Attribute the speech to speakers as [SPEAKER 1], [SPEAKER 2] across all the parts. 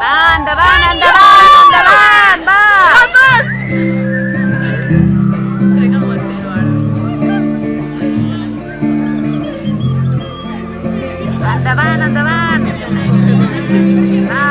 [SPEAKER 1] Va, endavant, endavant, endavant, va! Vamos! Crec que no pot ser-ho ara. Endavant, endavant! Va!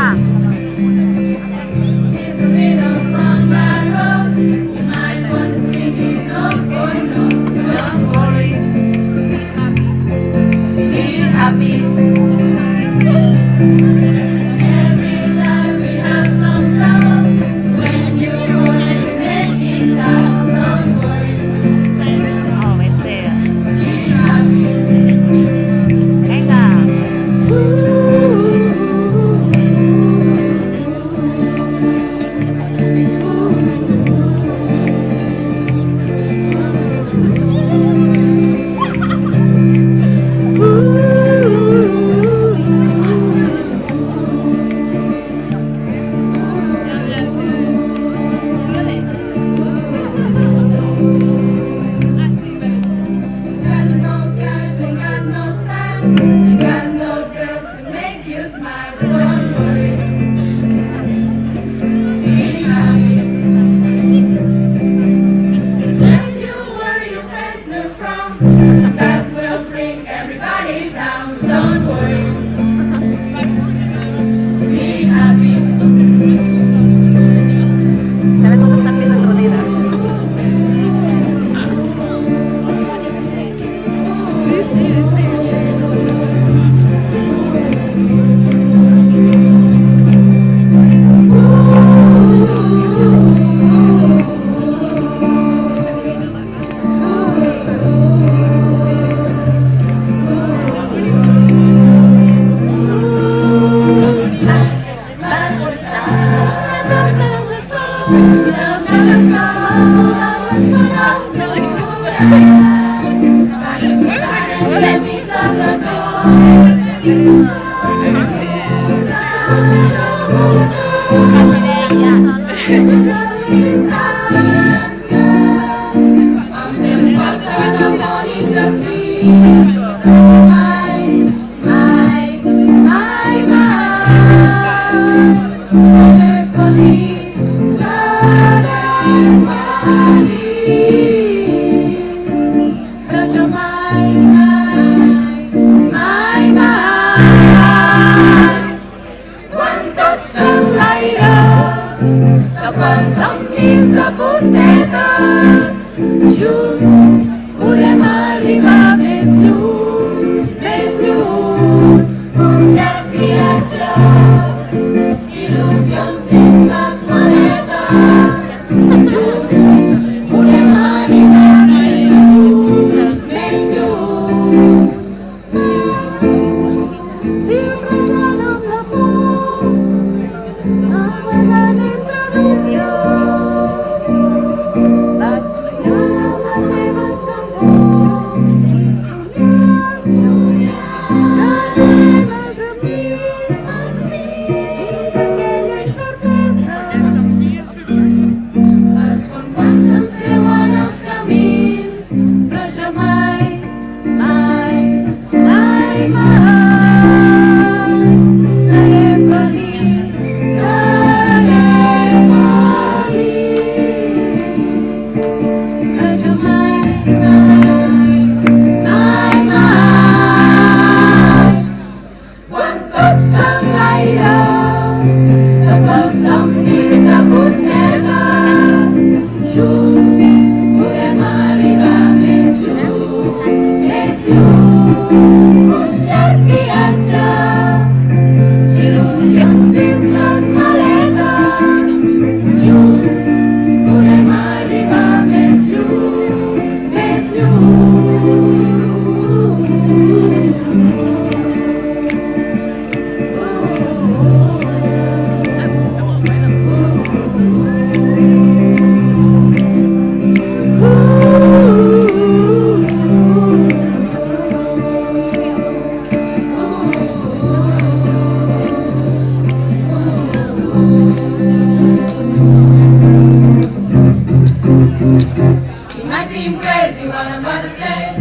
[SPEAKER 2] seem crazy what I'm about to say.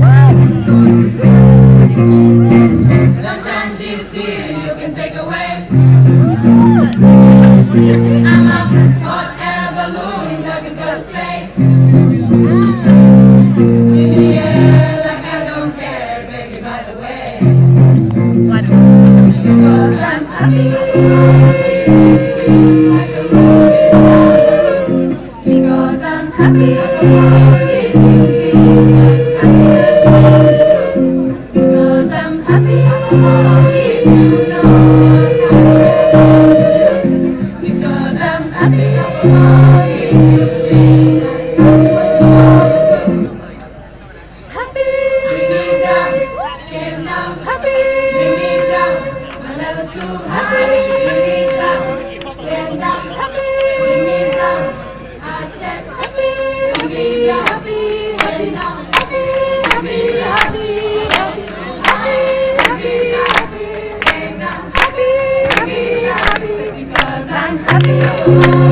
[SPEAKER 2] Sunshine she's here, you can take away. I'm a hot air balloon that can go to space. In the air like I don't care, baby, by the way. Because I'm happy. Like a movie down the road. Because I'm happy. Because I'm happy. If you know because I'm happy. If you think happy, bring me down, get down, happy, bring me down, my level's too high, bring me down, get down, happy, bring me down, I said happy, bring me down, happy, get down, happy, happy, happy, happy, happy, happy, get down, happy, happy, happy, because I'm happy.